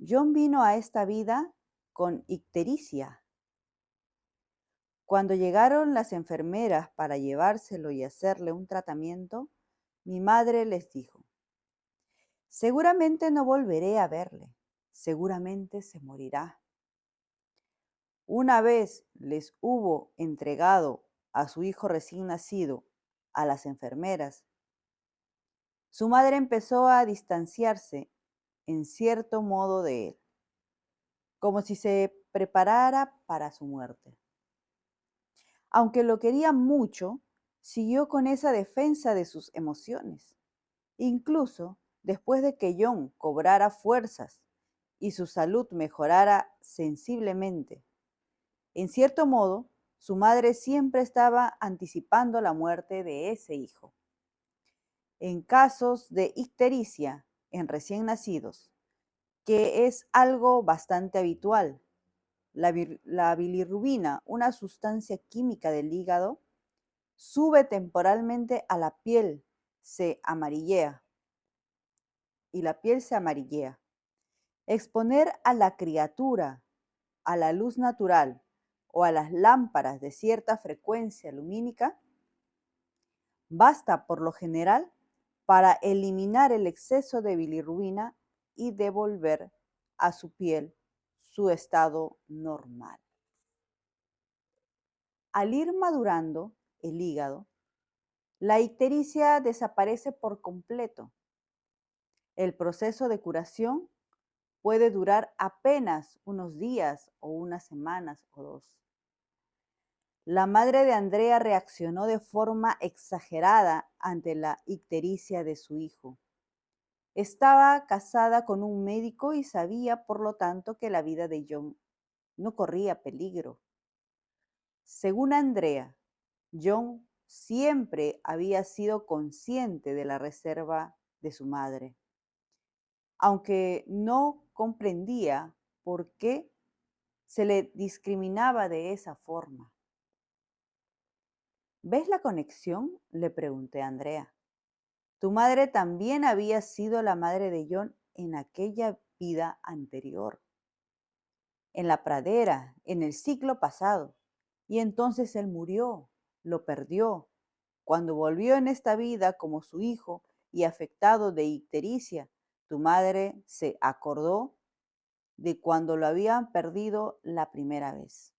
John vino a esta vida con ictericia. Cuando llegaron las enfermeras para llevárselo y hacerle un tratamiento, mi madre les dijo, seguramente no volveré a verle, seguramente se morirá. Una vez les hubo entregado a su hijo recién nacido a las enfermeras, su madre empezó a distanciarse en cierto modo de él, como si se preparara para su muerte. Aunque lo quería mucho, siguió con esa defensa de sus emociones. Incluso después de que John cobrara fuerzas y su salud mejorara sensiblemente. En cierto modo, su madre siempre estaba anticipando la muerte de ese hijo. En casos de ictericia en recién nacidos, que es algo bastante habitual, la bilirrubina, una sustancia química del hígado, sube temporalmente a la piel, se amarillea y la piel se amarillea. Exponer a la criatura a la luz natural o a las lámparas de cierta frecuencia lumínica basta por lo general para eliminar el exceso de bilirrubina y devolver a su piel su estado normal. Al ir madurando el hígado, la ictericia desaparece por completo. El proceso de curación puede durar apenas unos días o unas semanas o dos. La madre de Andrea reaccionó de forma exagerada ante la ictericia de su hijo. Estaba casada con un médico y sabía, por lo tanto, que la vida de John no corría peligro. Según Andrea, John siempre había sido consciente de la reserva de su madre, aunque no comprendía por qué se le discriminaba de esa forma. ¿Ves la conexión?, le pregunté a Andrea. Tu madre también había sido la madre de John en aquella vida anterior, en la pradera, en el siglo pasado. Y entonces él murió, lo perdió. Cuando volvió en esta vida como su hijo y afectado de ictericia, tu madre se acordó de cuando lo habían perdido la primera vez.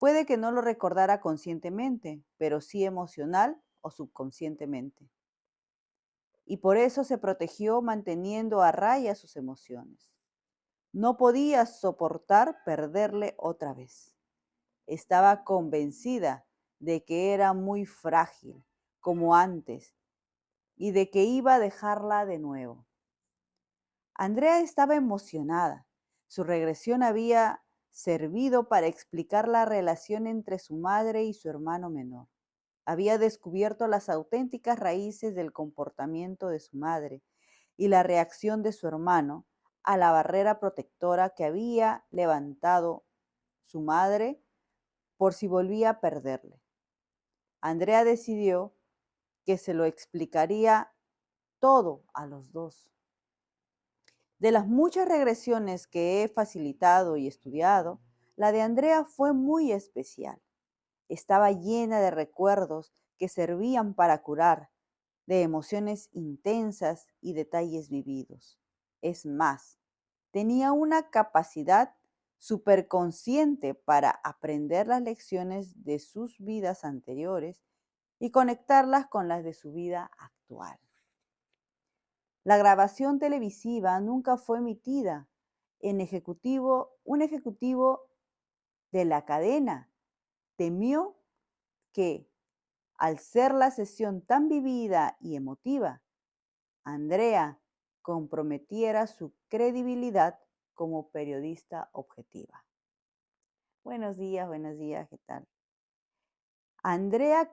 Puede que no lo recordara conscientemente, pero sí emocional o subconscientemente. Y por eso se protegió manteniendo a raya sus emociones. No podía soportar perderle otra vez. Estaba convencida de que era muy frágil, como antes, y de que iba a dejarla de nuevo. Andrea estaba emocionada. Su regresión había servido para explicar la relación entre su madre y su hermano menor. Había descubierto las auténticas raíces del comportamiento de su madre y la reacción de su hermano a la barrera protectora que había levantado su madre por si volvía a perderle. Andrea decidió que se lo explicaría todo a los dos. De las muchas regresiones que he facilitado y estudiado, la de Andrea fue muy especial. Estaba llena de recuerdos que servían para curar, de emociones intensas y detalles vividos. Es más, tenía una capacidad superconsciente para aprender las lecciones de sus vidas anteriores y conectarlas con las de su vida actual. La grabación televisiva nunca fue emitida. Un ejecutivo de la cadena temió que, al ser la sesión tan vivida y emotiva, Andrea comprometiera su credibilidad como periodista objetiva. Buenos días, ¿qué tal? Andrea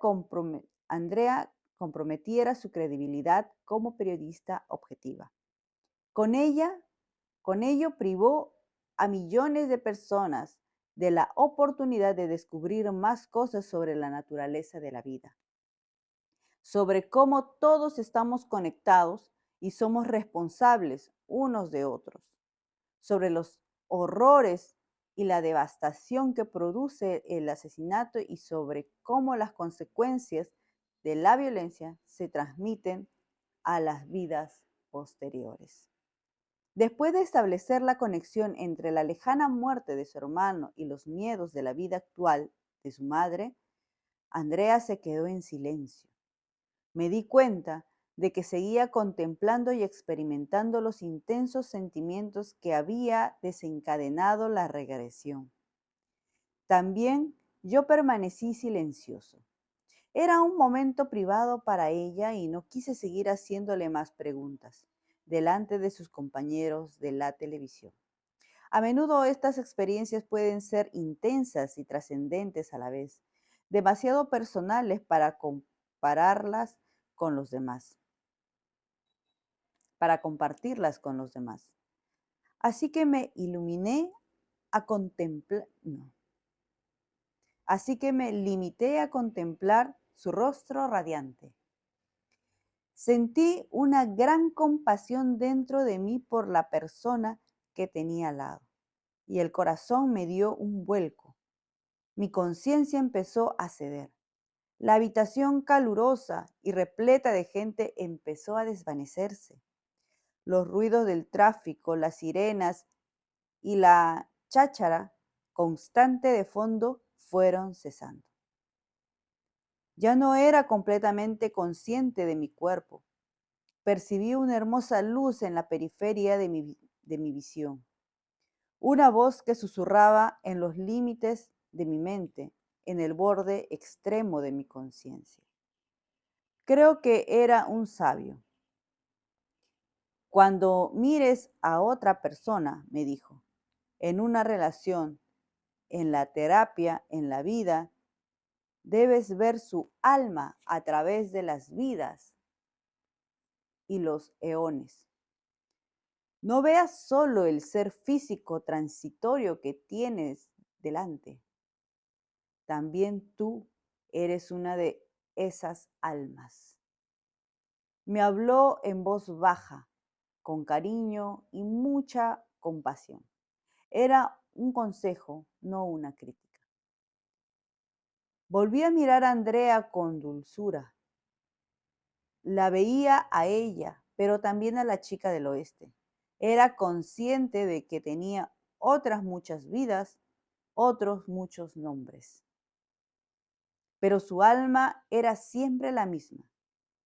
comprometiera su credibilidad como periodista objetiva. Con ella, con ello privó a millones de personas de la oportunidad de descubrir más cosas sobre la naturaleza de la vida, sobre cómo todos estamos conectados y somos responsables unos de otros. sobre los horrores y la devastación que produce el asesinato y sobre cómo las consecuencias de la violencia se transmiten a las vidas posteriores. Después de establecer la conexión entre la lejana muerte de su hermano y los miedos de la vida actual de su madre, Andrea se quedó en silencio. Me di cuenta de que seguía contemplando y experimentando los intensos sentimientos que había desencadenado la regresión. También yo permanecí silencioso. Era un momento privado para ella y no quise seguir haciéndole más preguntas delante de sus compañeros de la televisión. A menudo estas experiencias pueden ser intensas y trascendentes a la vez, demasiado personales para compararlas con los demás, para compartirlas con los demás. Así que me iluminé a contemplar, no, así que me limité a contemplar su rostro radiante. Sentí una gran compasión dentro de mí por la persona que tenía al lado, y el corazón me dio un vuelco. Mi conciencia empezó a ceder. La habitación calurosa y repleta de gente empezó a desvanecerse. Los ruidos del tráfico, las sirenas y la cháchara constante de fondo fueron cesando. Ya no era completamente consciente de mi cuerpo. Percibí una hermosa luz en la periferia de mi visión. Una voz que susurraba en los límites de mi mente, en el borde extremo de mi conciencia. Creo que era un sabio. Cuando mires a otra persona, me dijo, en una relación, en la terapia, en la vida, debes ver su alma a través de las vidas y los eones. No veas solo el ser físico transitorio que tienes delante. También tú eres una de esas almas. Me habló en voz baja, con cariño y mucha compasión. Era un consejo, no una crítica. Volví a mirar a Andrea con dulzura. La veía a ella, pero también a la chica del oeste. Era consciente de que tenía otras muchas vidas, otros muchos nombres. Pero su alma era siempre la misma.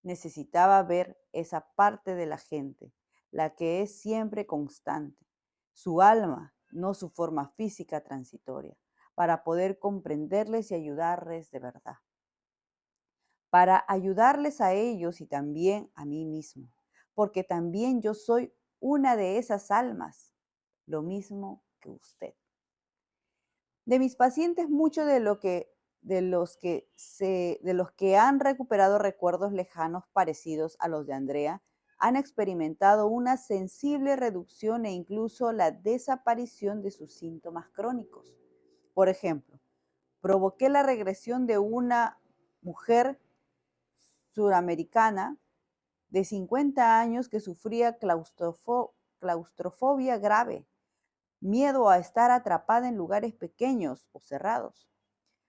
Necesitaba ver esa parte de la gente, la que es siempre constante, su alma, no su forma física transitoria, para poder comprenderles y ayudarles de verdad, para ayudarles a ellos y también a mí mismo, porque también yo soy una de esas almas, lo mismo que usted. De mis pacientes, muchos de los que han recuperado recuerdos lejanos parecidos a los de Andrea, han experimentado una sensible reducción e incluso la desaparición de sus síntomas crónicos. Por ejemplo, provoqué la regresión de una mujer suramericana de 50 años que sufría claustrofobia grave, miedo a estar atrapada en lugares pequeños o cerrados.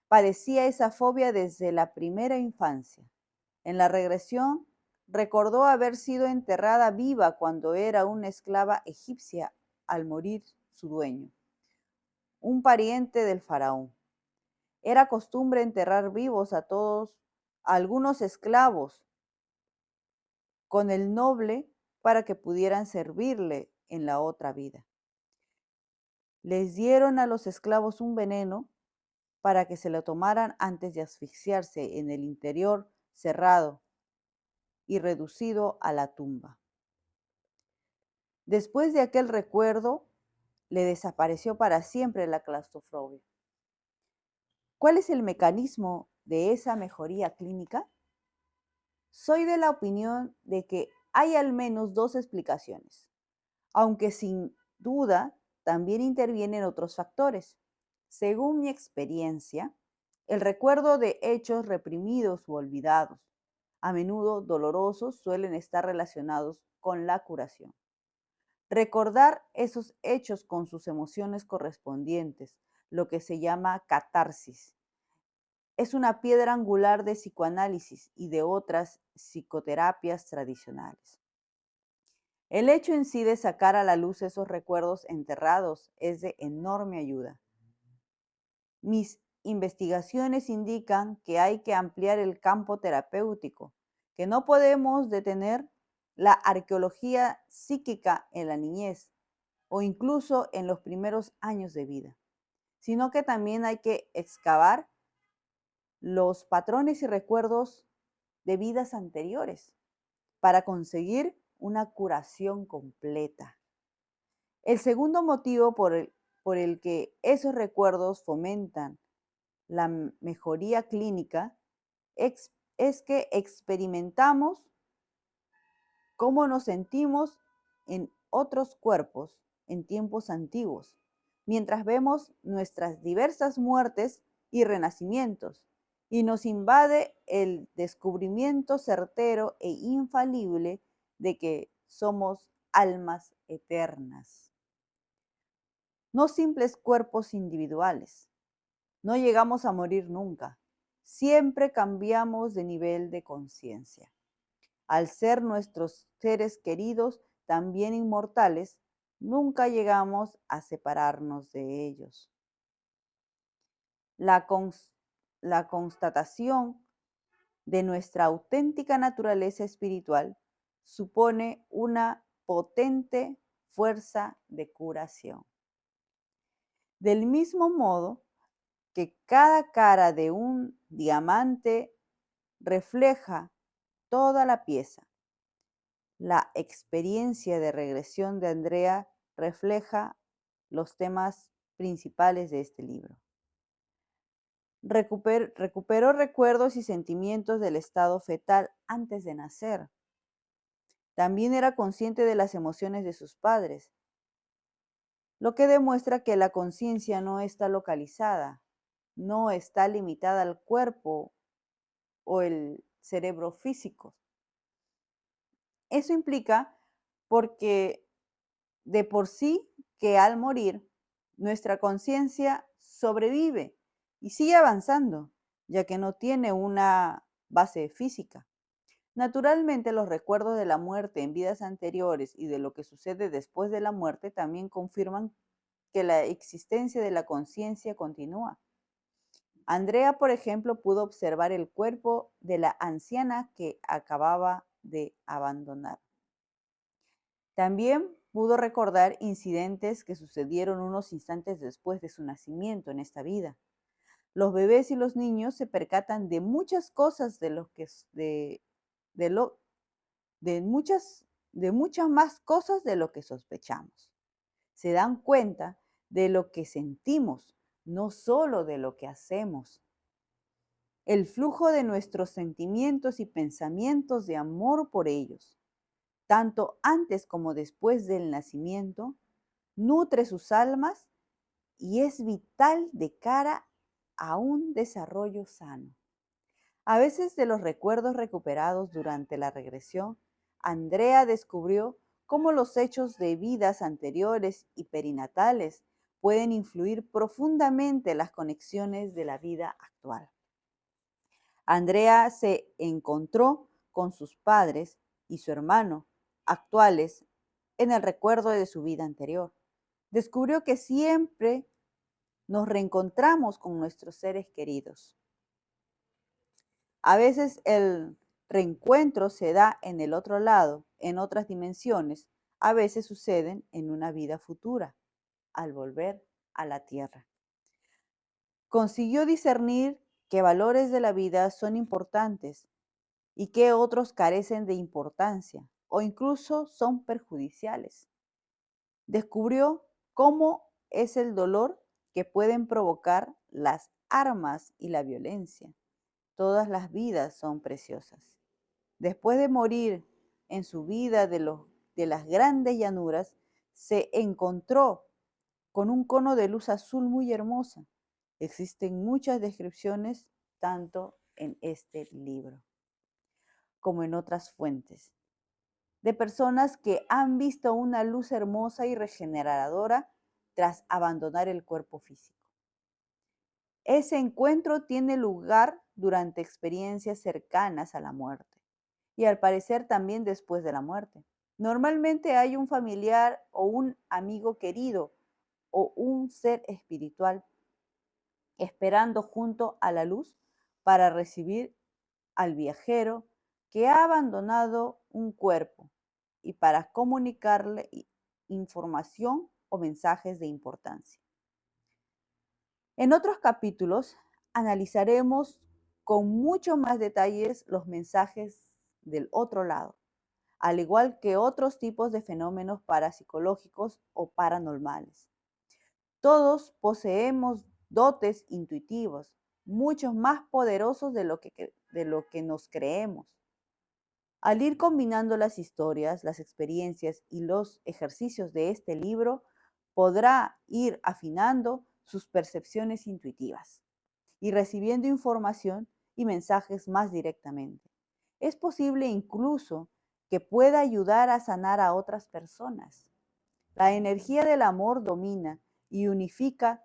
Padecía esa fobia desde la primera infancia. En la regresión, recordó haber sido enterrada viva cuando era una esclava egipcia al morir su dueño, un pariente del faraón. Era costumbre enterrar vivos a algunos esclavos con el noble para que pudieran servirle en la otra vida. Les dieron a los esclavos un veneno para que se lo tomaran antes de asfixiarse en el interior cerrado y reducido a la tumba. Después de aquel recuerdo, le desapareció para siempre la claustrofobia. ¿Cuál es el mecanismo de esa mejoría clínica? Soy de la opinión de que hay al menos dos explicaciones, aunque sin duda también intervienen otros factores. Según mi experiencia, el recuerdo de hechos reprimidos u olvidados, a menudo dolorosos, suelen estar relacionados con la curación. Recordar esos hechos con sus emociones correspondientes, lo que se llama catarsis, es una piedra angular de psicoanálisis y de otras psicoterapias tradicionales. El hecho en sí de sacar a la luz esos recuerdos enterrados es de enorme ayuda. Mis investigaciones indican que hay que ampliar el campo terapéutico, que no podemos detener la arqueología psíquica en la niñez o incluso en los primeros años de vida, sino que también hay que excavar los patrones y recuerdos de vidas anteriores para conseguir una curación completa. El segundo motivo por el que esos recuerdos fomentan la mejoría clínica es que experimentamos cómo nos sentimos en otros cuerpos en tiempos antiguos, mientras vemos nuestras diversas muertes y renacimientos, y nos invade el descubrimiento certero e infalible de que somos almas eternas, no simples cuerpos individuales. No llegamos a morir nunca. Siempre cambiamos de nivel de conciencia. Al ser nuestros seres queridos también inmortales, nunca llegamos a separarnos de ellos. La, cons- la constatación de nuestra auténtica naturaleza espiritual supone una potente fuerza de curación. Del mismo modo que cada cara de un diamante refleja toda la pieza, la experiencia de regresión de Andrea refleja los temas principales de este libro. Recuperó recuerdos y sentimientos del estado fetal antes de nacer. También era consciente de las emociones de sus padres, lo que demuestra que la conciencia no está localizada, no está limitada al cuerpo o el cerebro físico. Eso implica porque de por sí que al morir, nuestra conciencia sobrevive y sigue avanzando, ya que no tiene una base física. Naturalmente, los recuerdos de la muerte en vidas anteriores y de lo que sucede después de la muerte también confirman que la existencia de la conciencia continúa. Andrea, por ejemplo, pudo observar el cuerpo de la anciana que acababa de abandonar. También pudo recordar incidentes que sucedieron unos instantes después de su nacimiento en esta vida. Los bebés y los niños se percatan de muchas cosas de lo, de muchas más cosas de lo que sospechamos. Se dan cuenta de lo que sentimos, no solo de lo que hacemos. El flujo de nuestros sentimientos y pensamientos de amor por ellos, tanto antes como después del nacimiento, nutre sus almas y es vital de cara a un desarrollo sano. A veces de los recuerdos recuperados durante la regresión, Andrea descubrió cómo los hechos de vidas anteriores y perinatales pueden influir profundamente en las conexiones de la vida actual. Andrea se encontró con sus padres y su hermano actuales en el recuerdo de su vida anterior. Descubrió que siempre nos reencontramos con nuestros seres queridos. A veces el reencuentro se da en el otro lado, en otras dimensiones, a veces suceden en una vida futura, al volver a la tierra. Consiguió discernir qué valores de la vida son importantes y qué otros carecen de importancia o incluso son perjudiciales. Descubrió cómo es el dolor que pueden provocar las armas y la violencia. Todas las vidas son preciosas. Después de morir en su vida de las grandes llanuras, se encontró con un cono de luz azul muy hermosa. Existen muchas descripciones tanto en este libro como en otras fuentes. de personas que han visto una luz hermosa y regeneradora tras abandonar el cuerpo físico. Ese encuentro tiene lugar durante experiencias cercanas a la muerte y al parecer también después de la muerte. Normalmente hay un familiar o un amigo querido o un ser espiritual esperando junto a la luz para recibir al viajero que ha abandonado un cuerpo y para comunicarle información o mensajes de importancia. En otros capítulos analizaremos con mucho más detalles los mensajes del otro lado, al igual que otros tipos de fenómenos parapsicológicos o paranormales. Todos poseemos dotes intuitivos, muchos más poderosos de lo que nos creemos. Al ir combinando las historias, las experiencias y los ejercicios de este libro, podrá ir afinando sus percepciones intuitivas y recibiendo información y mensajes más directamente. Es posible incluso que pueda ayudar a sanar a otras personas. La energía del amor domina y unifica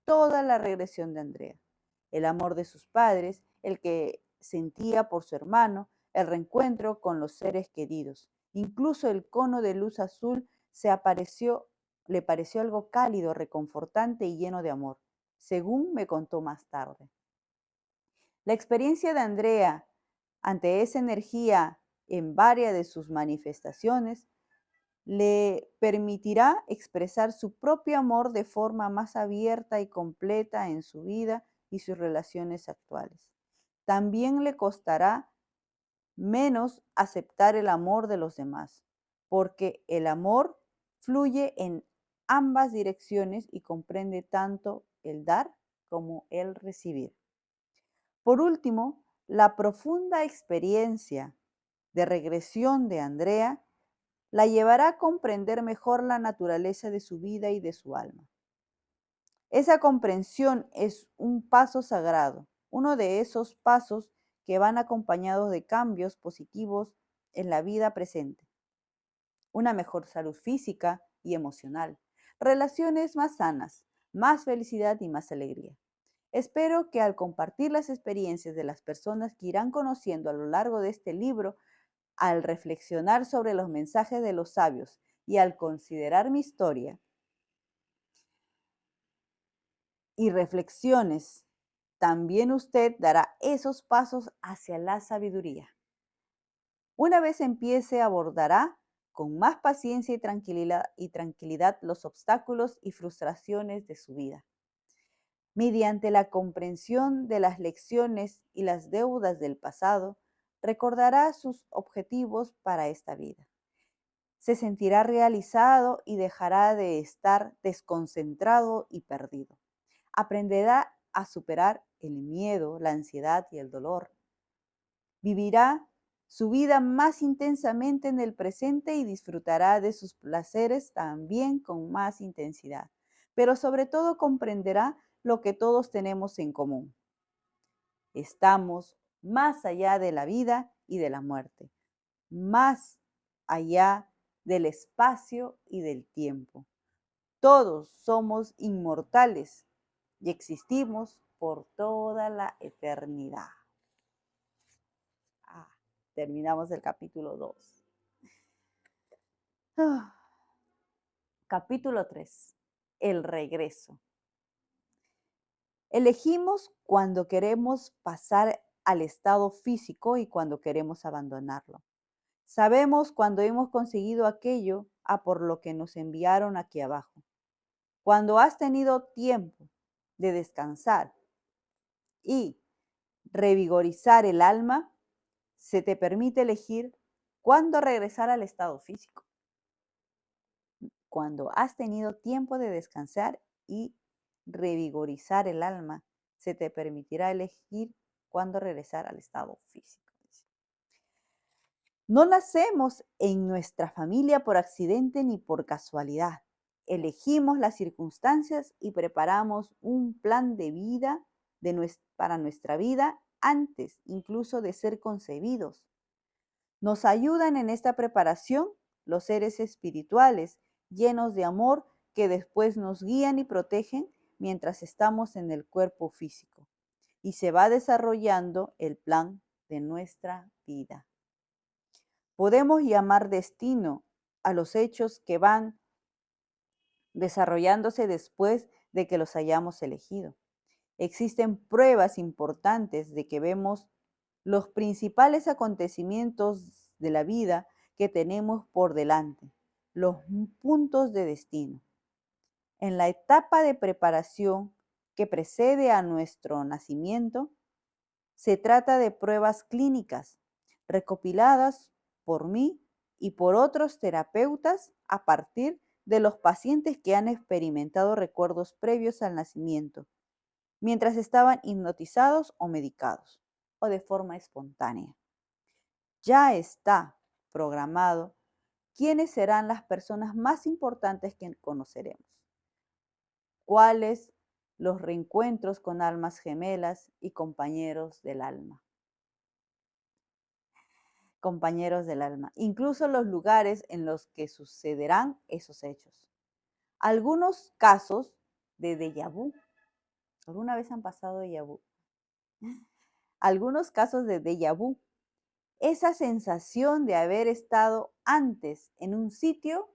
toda la regresión de Andrea. El amor de sus padres, el que sentía por su hermano, el reencuentro con los seres queridos. Incluso el cono de luz azul le pareció algo cálido, reconfortante y lleno de amor, según me contó más tarde. La experiencia de Andrea ante esa energía en varias de sus manifestaciones le permitirá expresar su propio amor de forma más abierta y completa en su vida y sus relaciones actuales. También le costará menos aceptar el amor de los demás, porque el amor fluye en ambas direcciones y comprende tanto el dar como el recibir. Por último, la profunda experiencia de regresión de Andrea la llevará a comprender mejor la naturaleza de su vida y de su alma. Esa comprensión es un paso sagrado, uno de esos pasos que van acompañados de cambios positivos en la vida presente, una mejor salud física y emocional, relaciones más sanas, más felicidad y más alegría. Espero que al compartir las experiencias de las personas que irán conociendo a lo largo de este libro, al reflexionar sobre los mensajes de los sabios y al considerar mi historia y reflexiones, también usted dará esos pasos hacia la sabiduría. Una vez empiece, abordará con más paciencia y tranquilidad los obstáculos y frustraciones de su vida. Mediante la comprensión de las lecciones y las deudas del pasado, recordará sus objetivos para esta vida. Se sentirá realizado y dejará de estar desconcentrado y perdido. Aprenderá a superar el miedo, la ansiedad y el dolor. Vivirá su vida más intensamente en el presente y disfrutará de sus placeres también con más intensidad. Pero sobre todo comprenderá lo que todos tenemos en común. Estamos más allá de la vida y de la muerte, más allá del espacio y del tiempo. Todos somos inmortales y existimos por toda la eternidad. Ah, terminamos el capítulo 2. Capítulo 3. El regreso. Elegimos cuando queremos pasar al estado físico y cuando queremos abandonarlo. Sabemos cuando hemos conseguido aquello a por lo que nos enviaron aquí abajo. Cuando has tenido tiempo de descansar y revigorizar el alma, se te permite elegir cuándo regresar al estado físico. Cuando has tenido tiempo de descansar y revigorizar el alma, se te permitirá elegir cuándo regresar al estado físico. No nacemos en nuestra familia por accidente ni por casualidad. Elegimos las circunstancias y preparamos un plan de vida para nuestra vida antes incluso de ser concebidos. Nos ayudan en esta preparación los seres espirituales, llenos de amor, que después nos guían y protegen mientras estamos en el cuerpo físico. Y se va desarrollando el plan de nuestra vida. Podemos llamar destino a los hechos que van desarrollándose después de que los hayamos elegido. Existen pruebas importantes de que vemos los principales acontecimientos de la vida que tenemos por delante, los puntos de destino. En la etapa de preparación que precede a nuestro nacimiento, se trata de pruebas clínicas recopiladas por mí y por otros terapeutas a partir de los pacientes que han experimentado recuerdos previos al nacimiento, mientras estaban hipnotizados o medicados, o de forma espontánea. Ya está programado quiénes serán las personas más importantes que conoceremos, cuáles los reencuentros con almas gemelas y compañeros del alma. Compañeros del alma, incluso los lugares en los que sucederán esos hechos. Algunos casos de déjà vu. ¿Alguna vez han pasado déjà vu? Algunos casos de déjà vu. Esa sensación de haber estado antes en un sitio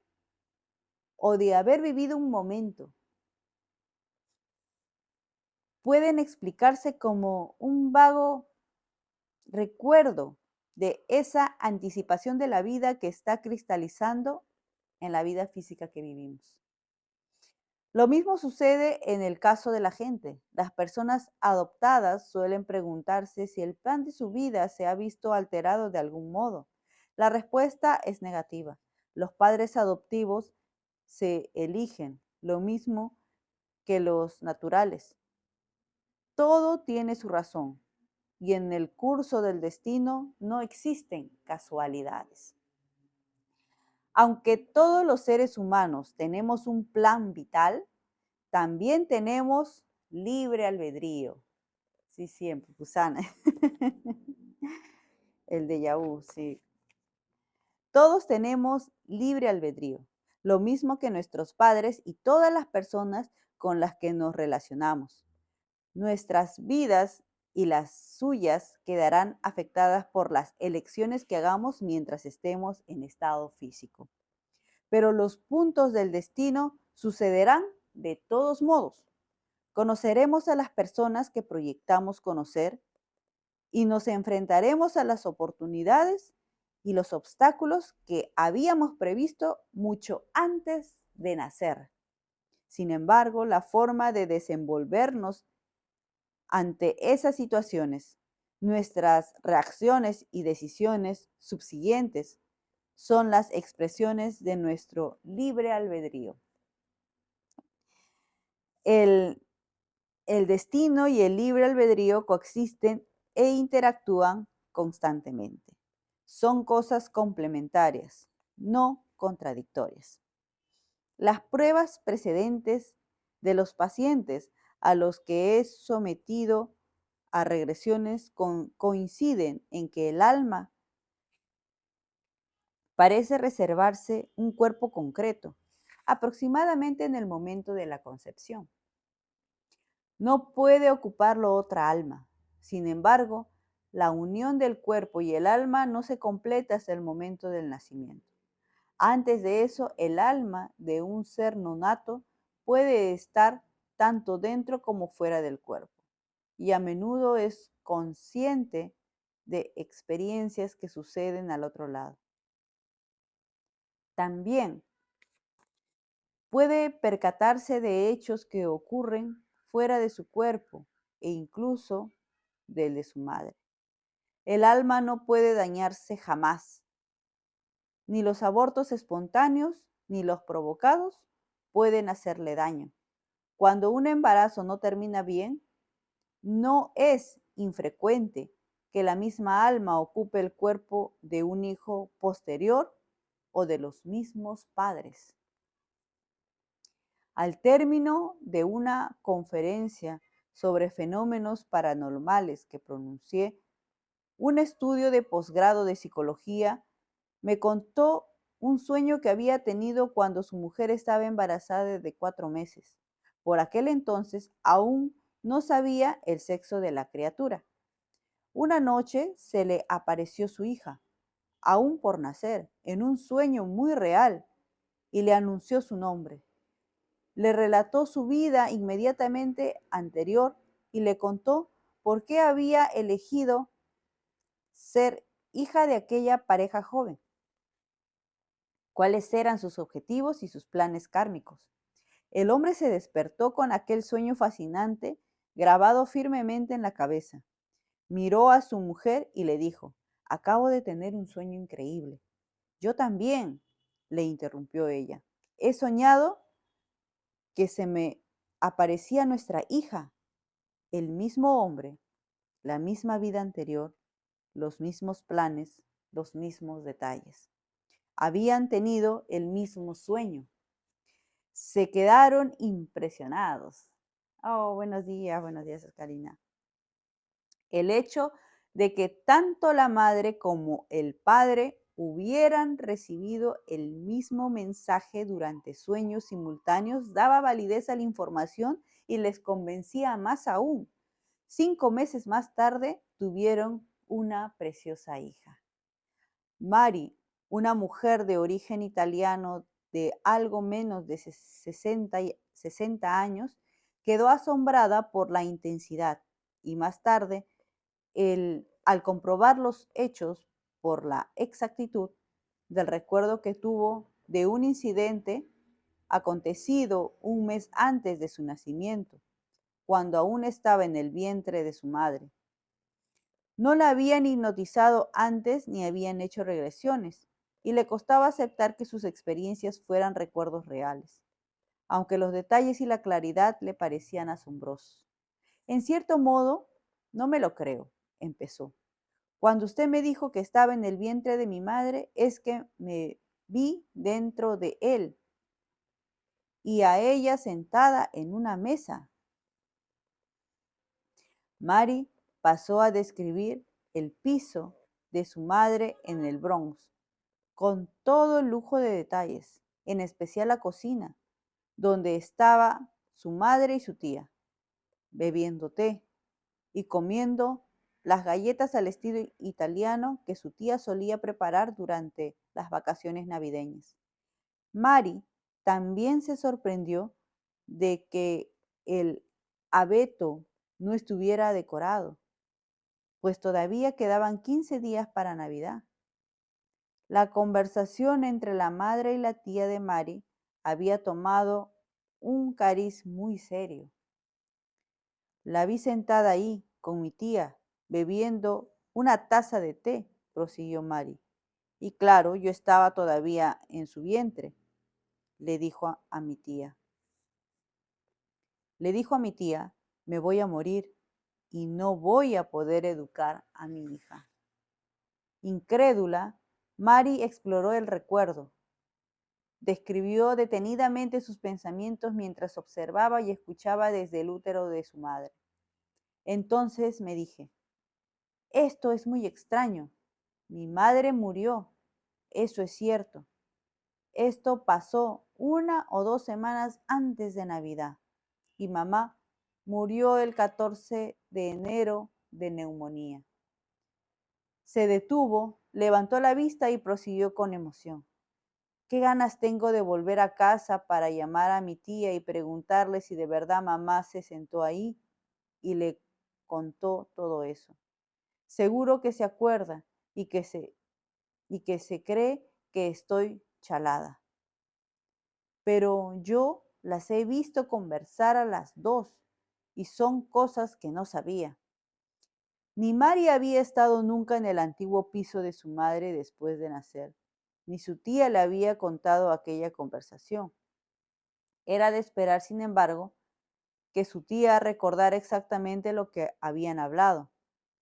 o de haber vivido un momento. Pueden explicarse como un vago recuerdo de esa anticipación de la vida que está cristalizando en la vida física que vivimos. Lo mismo sucede en el caso de la gente. Las personas adoptadas suelen preguntarse si el plan de su vida se ha visto alterado de algún modo. La respuesta es negativa. Los padres adoptivos se eligen, lo mismo que los naturales. Todo tiene su razón y en el curso del destino no existen casualidades. Aunque todos los seres humanos tenemos un plan vital, también tenemos libre albedrío. Sí, siempre, Susana. El déjà vu, sí. Todos tenemos libre albedrío, lo mismo que nuestros padres y todas las personas con las que nos relacionamos. Nuestras vidas y las suyas quedarán afectadas por las elecciones que hagamos mientras estemos en estado físico. Pero los puntos del destino sucederán de todos modos. Conoceremos a las personas que proyectamos conocer y nos enfrentaremos a las oportunidades y los obstáculos que habíamos previsto mucho antes de nacer. Sin embargo, la forma de desenvolvernos ante esas situaciones, nuestras reacciones y decisiones subsiguientes son las expresiones de nuestro libre albedrío. El destino y el libre albedrío coexisten e interactúan constantemente. Son cosas complementarias, no contradictorias. Las pruebas precedentes de los pacientes a los que he sometido a regresiones coinciden en que el alma parece reservarse un cuerpo concreto, aproximadamente en el momento de la concepción. No puede ocuparlo otra alma. Sin embargo, la unión del cuerpo y el alma no se completa hasta el momento del nacimiento. Antes de eso, el alma de un ser nonato puede estar tanto dentro como fuera del cuerpo y a menudo es consciente de experiencias que suceden al otro lado. También puede percatarse de hechos que ocurren fuera de su cuerpo e incluso del de su madre. El alma no puede dañarse jamás. Ni los abortos espontáneos ni los provocados pueden hacerle daño. Cuando un embarazo no termina bien, no es infrecuente que la misma alma ocupe el cuerpo de un hijo posterior o de los mismos padres. Al término de una conferencia sobre fenómenos paranormales que pronuncié un estudio de posgrado de psicología, me contó un sueño que había tenido cuando su mujer estaba embarazada de 4 meses. Por aquel entonces aún no sabía el sexo de la criatura. Una noche se le apareció su hija, aún por nacer, en un sueño muy real, y le anunció su nombre. Le relató su vida inmediatamente anterior y le contó por qué había elegido ser hija de aquella pareja joven, cuáles eran sus objetivos y sus planes kármicos. El hombre se despertó con aquel sueño fascinante grabado firmemente en la cabeza. Miró a su mujer y le dijo: acabo de tener un sueño increíble. Yo también, le interrumpió ella. He soñado que se me aparecía nuestra hija, el mismo hombre, la misma vida anterior, los mismos planes, los mismos detalles. Habían tenido el mismo sueño. Se quedaron impresionados. Oh, buenos días, Oscarina. El hecho de que tanto la madre como el padre hubieran recibido el mismo mensaje durante sueños simultáneos daba validez a la información y les convencía más aún. 5 meses más tarde tuvieron una preciosa hija. Mari, una mujer de origen italiano de algo menos de 60 años, quedó asombrada por la intensidad y más tarde, al comprobar los hechos por la exactitud del recuerdo que tuvo de un incidente acontecido un mes antes de su nacimiento, cuando aún estaba en el vientre de su madre. No la habían hipnotizado antes ni habían hecho regresiones, y le costaba aceptar que sus experiencias fueran recuerdos reales, aunque los detalles y la claridad le parecían asombrosos. En cierto modo, no me lo creo, empezó. Cuando usted me dijo que estaba en el vientre de mi madre, es que me vi dentro de él y a ella sentada en una mesa. Mary pasó a describir el piso de su madre en el Bronx, con todo el lujo de detalles, en especial la cocina, donde estaba su madre y su tía, bebiendo té y comiendo las galletas al estilo italiano que su tía solía preparar durante las vacaciones navideñas. Mary también se sorprendió de que el abeto no estuviera decorado, pues todavía quedaban 15 días para Navidad. La conversación entre la madre y la tía de Mary había tomado un cariz muy serio. La vi sentada ahí con mi tía, bebiendo una taza de té, prosiguió Mary. Y claro, yo estaba todavía en su vientre, le dijo a mi tía. Le dijo a mi tía: me voy a morir y no voy a poder educar a mi hija. Incrédula, Mary exploró el recuerdo. Describió detenidamente sus pensamientos mientras observaba y escuchaba desde el útero de su madre. Entonces me dije: esto es muy extraño. Mi madre murió, eso es cierto. Esto pasó 1 o 2 semanas antes de Navidad y mamá murió el 14 de enero de neumonía. Se detuvo, levantó la vista y prosiguió con emoción. Qué ganas tengo de volver a casa para llamar a mi tía y preguntarle si de verdad mamá se sentó ahí y le contó todo eso. Seguro que se acuerda y que se cree que estoy chalada. Pero yo las he visto conversar a las dos y son cosas que no sabía. Ni Mari había estado nunca en el antiguo piso de su madre después de nacer, ni su tía le había contado aquella conversación. Era de esperar, sin embargo, que su tía recordara exactamente lo que habían hablado.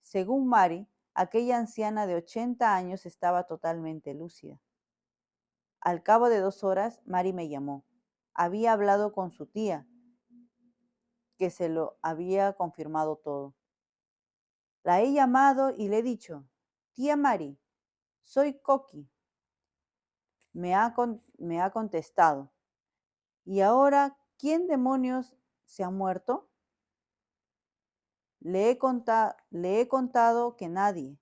Según Mari, aquella anciana de 80 años estaba totalmente lúcida. Al cabo de 2 horas, Mari me llamó. Había hablado con su tía, que se lo había confirmado todo. La he llamado y le he dicho, tía Mari, soy Coqui. Me ha contestado. ¿Y ahora quién demonios se ha muerto? Le he contado que nadie,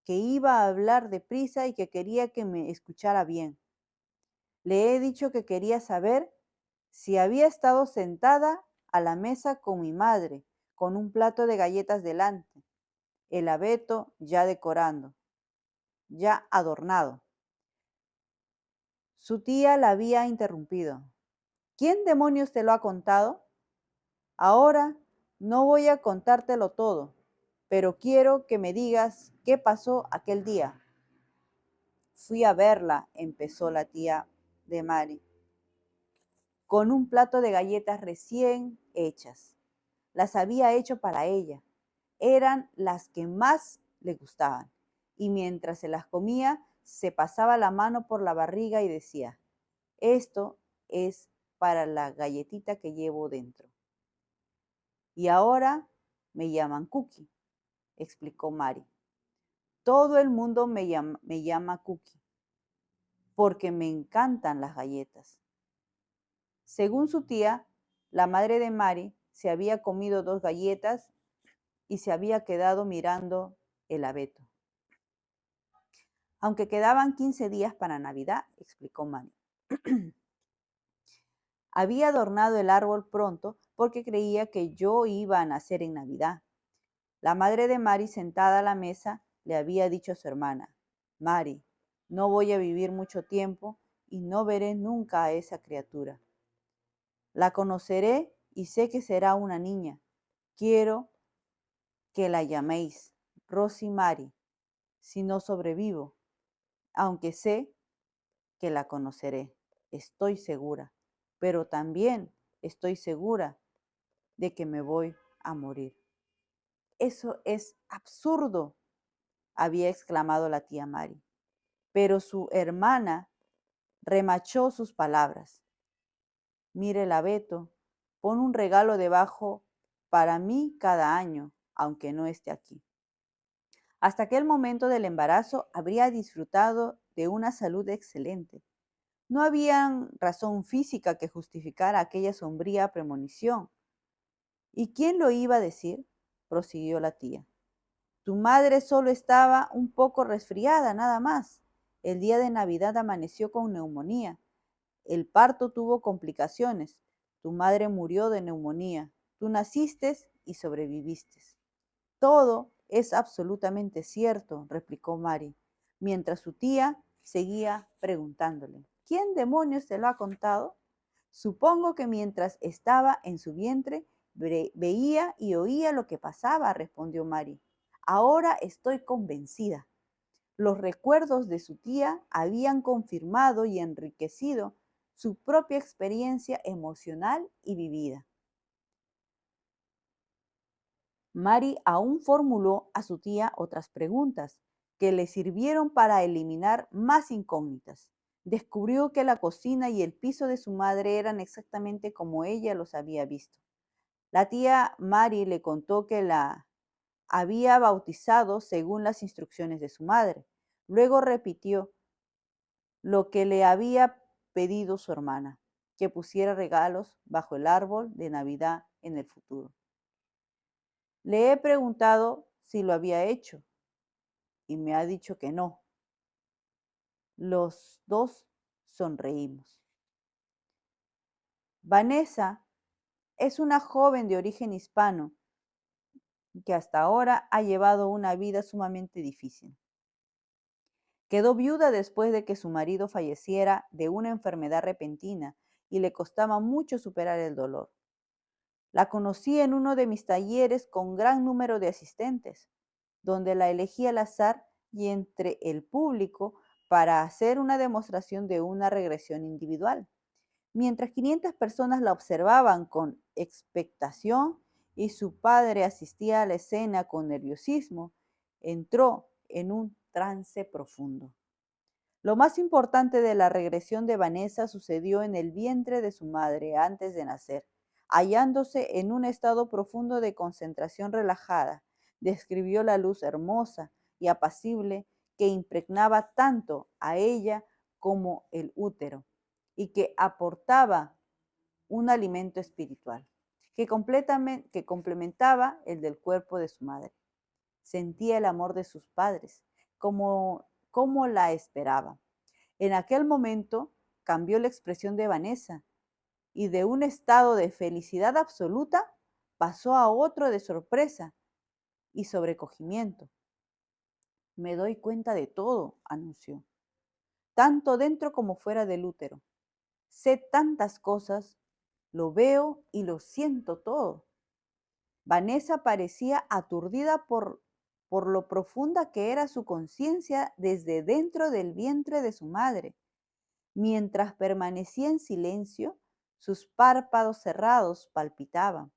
que iba a hablar deprisa y que quería que me escuchara bien. Le he dicho que quería saber si había estado sentada a la mesa con mi madre, con un plato de galletas delante, el abeto ya decorando, ya adornado. Su tía la había interrumpido. ¿Quién demonios te lo ha contado? Ahora no voy a contártelo todo, pero quiero que me digas qué pasó aquel día. Fui a verla, empezó la tía de Mari, con un plato de galletas recién hechas. Las había hecho para ella. Eran las que más le gustaban. Y mientras se las comía, se pasaba la mano por la barriga y decía, esto es para la galletita que llevo dentro. Y ahora me llaman Cookie, explicó Mari. Todo el mundo me llama Cookie porque me encantan las galletas. Según su tía, la madre de Mari se había comido 2 galletas y se había quedado mirando el abeto. Aunque quedaban 15 días para Navidad, explicó Mari. Había adornado el árbol pronto porque creía que yo iba a nacer en Navidad. La madre de Mari, sentada a la mesa, le había dicho a su hermana, Mari, no voy a vivir mucho tiempo y no veré nunca a esa criatura. La conoceré y sé que será una niña. Quiero que la llaméis Rosy Mari, si no sobrevivo, aunque sé que la conoceré. Estoy segura, pero también estoy segura de que me voy a morir. Eso es absurdo, había exclamado la tía Mari. Pero su hermana remachó sus palabras. Mire el abeto, pon un regalo debajo para mí cada año, aunque no esté aquí. Hasta aquel momento del embarazo habría disfrutado de una salud excelente. No había razón física que justificara aquella sombría premonición. ¿Y quién lo iba a decir? Prosiguió la tía. Tu madre solo estaba un poco resfriada, nada más. El día de Navidad amaneció con neumonía. El parto tuvo complicaciones. Tu madre murió de neumonía. Tú naciste y sobreviviste. Todo es absolutamente cierto, replicó Mari, mientras su tía seguía preguntándole, ¿quién demonios te lo ha contado? Supongo que mientras estaba en su vientre veía y oía lo que pasaba, respondió Mari. Ahora estoy convencida. Los recuerdos de su tía habían confirmado y enriquecido su propia experiencia emocional y vivida. Mari aún formuló a su tía otras preguntas que le sirvieron para eliminar más incógnitas. Descubrió que la cocina y el piso de su madre eran exactamente como ella los había visto. La tía Mari le contó que la había bautizado según las instrucciones de su madre. Luego repitió lo que le había pedido su hermana, que pusiera regalos bajo el árbol de Navidad en el futuro. Le he preguntado si lo había hecho y me ha dicho que no. Los dos sonreímos. Vanessa es una joven de origen hispano que hasta ahora ha llevado una vida sumamente difícil. Quedó viuda después de que su marido falleciera de una enfermedad repentina y le costaba mucho superar el dolor. La conocí en uno de mis talleres con gran número de asistentes, donde la elegí al azar y entre el público para hacer una demostración de una regresión individual. Mientras 500 personas la observaban con expectación y su padre asistía a la escena con nerviosismo, entró en un trance profundo. Lo más importante de la regresión de Vanessa sucedió en el vientre de su madre antes de nacer, hallándose en un estado profundo de concentración relajada. describió la luz hermosa y apacible que impregnaba tanto a ella como el útero y que aportaba un alimento espiritual que complementaba el del cuerpo de su madre. Sentía el amor de sus padres, como la esperaba. En aquel momento cambió la expresión de Vanessa y de un estado de felicidad absoluta pasó a otro de sorpresa y sobrecogimiento. Me doy cuenta de todo, anunció, tanto dentro como fuera del útero. Sé tantas cosas, lo veo y lo siento todo. Vanessa parecía aturdida por lo profunda que era su conciencia desde dentro del vientre de su madre. Mientras permanecía en silencio, sus párpados cerrados palpitaban.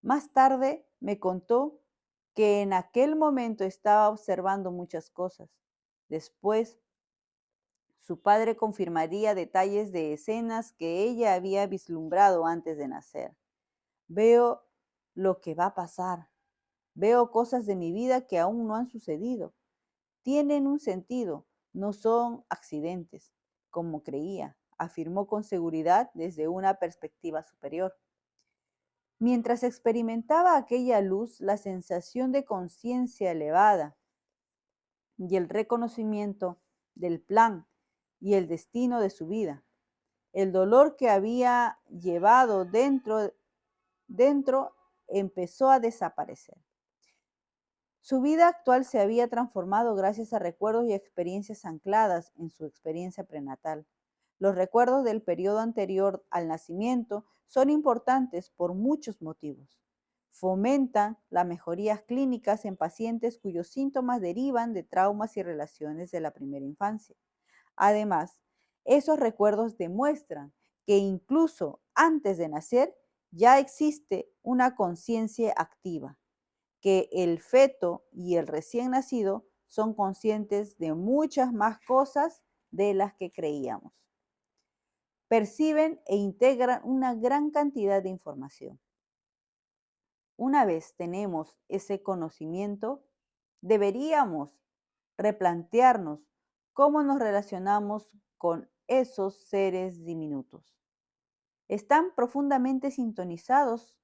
Más tarde me contó que en aquel momento estaba observando muchas cosas. Después, su padre confirmaría detalles de escenas que ella había vislumbrado antes de nacer. Veo lo que va a pasar. Veo cosas de mi vida que aún no han sucedido. Tienen un sentido, no son accidentes, como creía, afirmó con seguridad desde una perspectiva superior. Mientras experimentaba aquella luz, la sensación de conciencia elevada y el reconocimiento del plan y el destino de su vida, el dolor que había llevado dentro empezó a desaparecer. Su vida actual se había transformado gracias a recuerdos y experiencias ancladas en su experiencia prenatal. Los recuerdos del periodo anterior al nacimiento son importantes por muchos motivos. Fomentan las mejorías clínicas en pacientes cuyos síntomas derivan de traumas y relaciones de la primera infancia. Además, esos recuerdos demuestran que incluso antes de nacer ya existe una conciencia activa, que el feto y el recién nacido son conscientes de muchas más cosas de las que creíamos. Perciben e integran una gran cantidad de información. Una vez tenemos ese conocimiento, deberíamos replantearnos cómo nos relacionamos con esos seres diminutos. Están profundamente sintonizados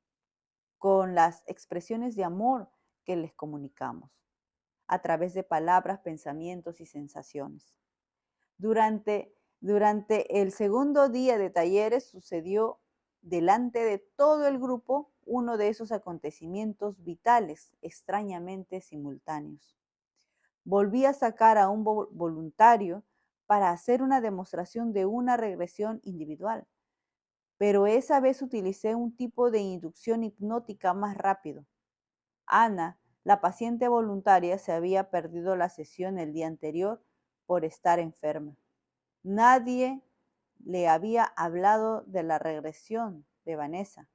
con las expresiones de amor que les comunicamos a través de palabras, pensamientos y sensaciones. Durante el segundo día de talleres sucedió delante de todo el grupo uno de esos acontecimientos vitales extrañamente simultáneos. Volví a sacar a un voluntario para hacer una demostración de una regresión individual, pero esa vez utilicé un tipo de inducción hipnótica más rápido. Ana, la paciente voluntaria, se había perdido la sesión el día anterior por estar enferma. Nadie le había hablado de la regresión de Vanessa.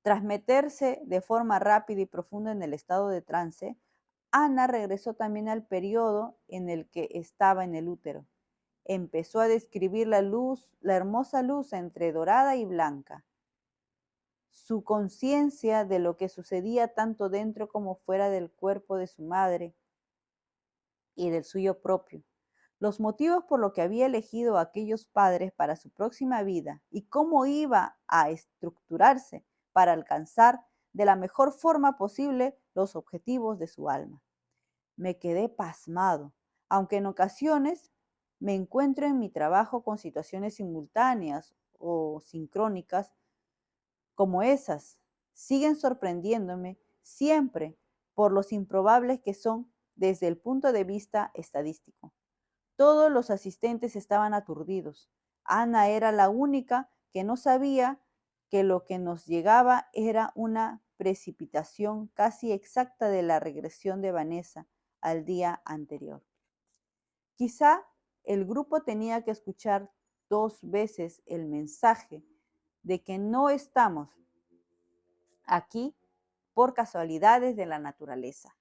Tras meterse de forma rápida y profunda en el estado de trance, Ana regresó también al periodo en el que estaba en el útero. Empezó a describir la luz, la hermosa luz entre dorada y blanca. Su conciencia de lo que sucedía tanto dentro como fuera del cuerpo de su madre y del suyo propio, los motivos por los que había elegido a aquellos padres para su próxima vida y cómo iba a estructurarse para alcanzar de la mejor forma posible los objetivos de su alma. Me quedé pasmado, aunque en ocasiones me encuentro en mi trabajo con situaciones simultáneas o sincrónicas como esas, siguen sorprendiéndome siempre por los improbables que son desde el punto de vista estadístico. Todos los asistentes estaban aturdidos. Ana era la única que no sabía que lo que nos llegaba era una precipitación casi exacta de la regresión de Vanessa al día anterior. Quizá el grupo tenía que escuchar 2 veces el mensaje de que no estamos aquí por casualidades de la naturaleza.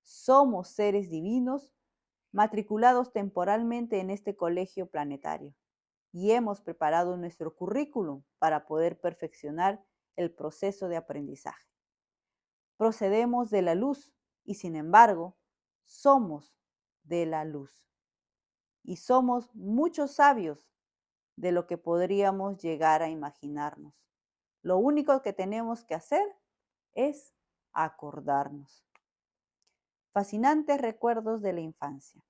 Somos seres divinos matriculados temporalmente en este colegio planetario y hemos preparado nuestro currículum para poder perfeccionar el proceso de aprendizaje. procedemos de la luz y sin embargo somos de la luz. Y somos muchos sabios de lo que podríamos llegar a imaginarnos. Lo único que tenemos que hacer es acordarnos. Fascinantes recuerdos de la infancia.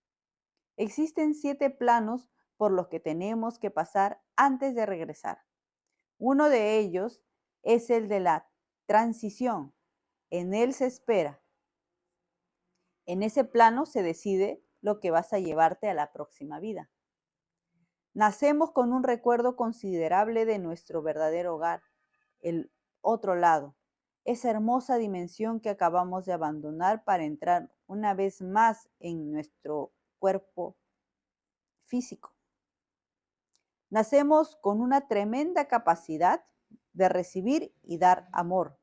Existen 7 planos por los que tenemos que pasar antes de regresar. Uno de ellos es el de la transición. En él se espera. En ese plano se decide lo que vas a llevarte a la próxima vida. Nacemos con un recuerdo considerable de nuestro verdadero hogar, el otro lado, esa hermosa dimensión que acabamos de abandonar para entrar una vez más en nuestro cuerpo físico. Nacemos con una tremenda capacidad de recibir y dar amor,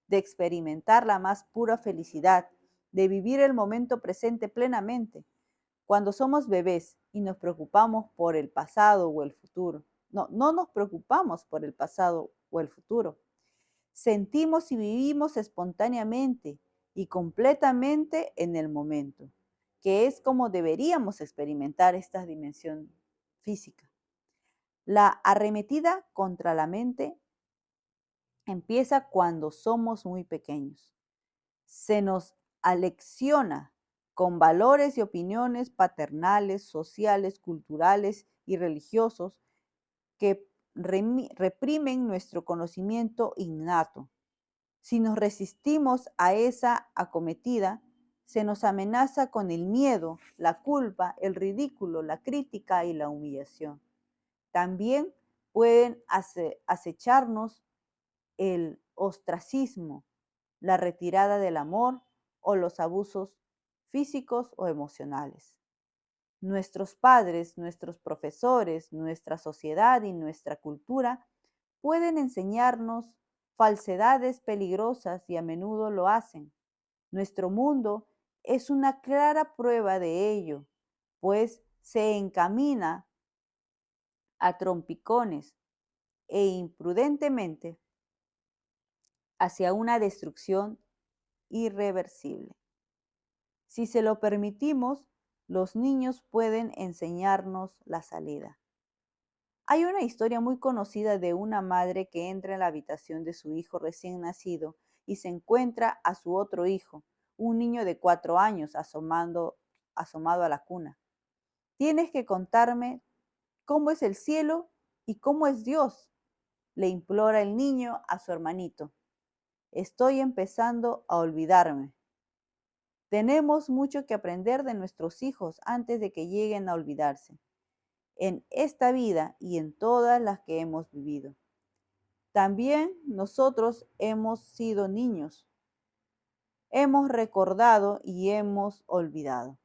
de experimentar la más pura felicidad, de vivir el momento presente plenamente. Cuando somos bebés y nos preocupamos por el pasado o el futuro, no nos preocupamos por el pasado o el futuro. Sentimos y vivimos espontáneamente y completamente en el momento, que es como deberíamos experimentar esta dimensión física. La arremetida contra la mente empieza cuando somos muy pequeños. Se nos alecciona con valores y opiniones paternales, sociales, culturales y religiosos que reprimen nuestro conocimiento innato. Si nos resistimos a esa acometida, se nos amenaza con el miedo, la culpa, el ridículo, la crítica y la humillación. También pueden acecharnos el ostracismo, la retirada del amor o los abusos físicos o emocionales. Nuestros padres, nuestros profesores, nuestra sociedad y nuestra cultura pueden enseñarnos falsedades peligrosas y a menudo lo hacen. Nuestro mundo es una clara prueba de ello, pues se encamina a trompicones e imprudentemente hacia una destrucción irreversible. Si se lo permitimos, los niños pueden enseñarnos la salida. Hay una historia muy conocida de una madre que entra en la habitación de su hijo recién nacido y se encuentra a su otro hijo, un niño de 4 años, asomado a la cuna. Tienes que contarme cómo es el cielo y cómo es Dios, le implora el niño a su hermanito. Estoy empezando a olvidarme. Tenemos mucho que aprender de nuestros hijos antes de que lleguen a olvidarse, en esta vida y en todas las que hemos vivido. También nosotros hemos sido niños, hemos recordado y hemos olvidado.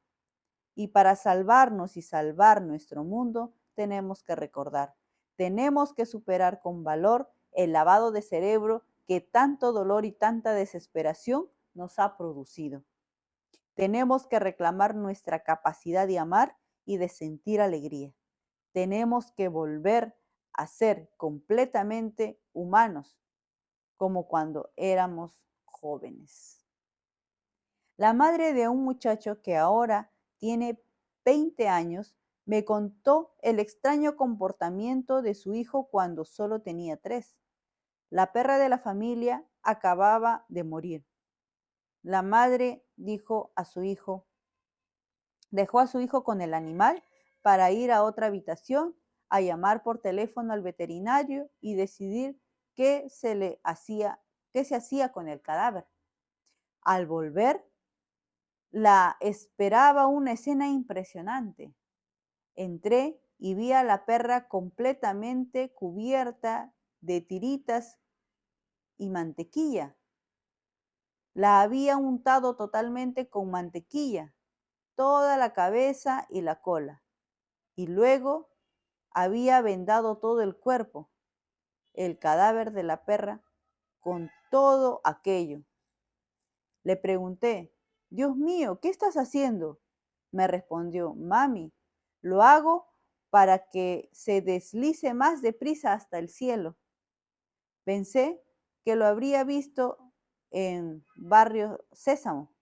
Y para salvarnos y salvar nuestro mundo, tenemos que recordar. Tenemos que superar con valor el lavado de cerebro que tanto dolor y tanta desesperación nos ha producido. Tenemos que reclamar nuestra capacidad de amar y de sentir alegría. Tenemos que volver a ser completamente humanos, como cuando éramos jóvenes. La madre de un muchacho que ahora tiene 20 años me contó el extraño comportamiento de su hijo cuando solo tenía 3. La perra de la familia acababa de morir. La madre dejó a su hijo con el animal para ir a otra habitación a llamar por teléfono al veterinario y decidir qué se hacía con el cadáver. Al volver, la esperaba una escena impresionante. Entré y vi a la perra completamente cubierta de tiritas y mantequilla. La había untado totalmente con mantequilla, toda la cabeza y la cola, y luego había vendado todo el cuerpo, el cadáver de la perra, con todo aquello. Le pregunté, Dios mío, ¿qué estás haciendo? Me respondió, mami, lo hago para que se deslice más deprisa hasta el cielo. Pensé que lo habría visto en Barrio Sésamo.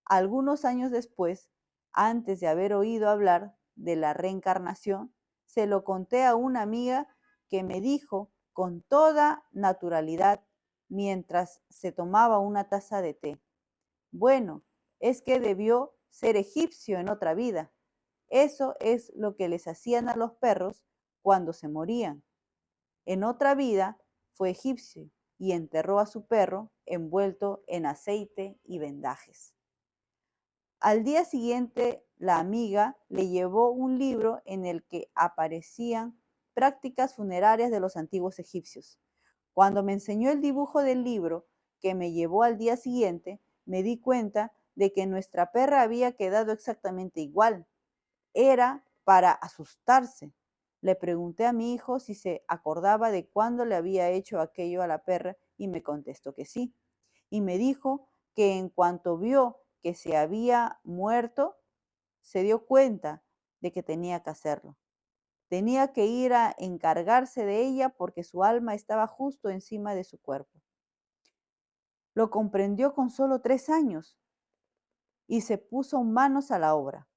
Algunos años después, antes de haber oído hablar de la reencarnación, se lo conté a una amiga que me dijo con toda naturalidad mientras se tomaba una taza de té: bueno, es que debió ser egipcio en otra vida. Eso es lo que les hacían a los perros cuando se morían. En otra vida fue egipcio y enterró a su perro envuelto en aceite y vendajes. Al día siguiente, la amiga le llevó un libro en el que aparecían prácticas funerarias de los antiguos egipcios. Cuando me enseñó el dibujo del libro que me llevó al día siguiente, me di cuenta de que nuestra perra había quedado exactamente igual. Era para asustarse. Le pregunté a mi hijo si se acordaba de cuándo le había hecho aquello a la perra y me contestó que sí. Y me dijo que en cuanto vio que se había muerto, se dio cuenta de que tenía que hacerlo. Tenía que ir a encargarse de ella porque su alma estaba justo encima de su cuerpo. Lo comprendió con solo 3 años y se puso manos a la obra.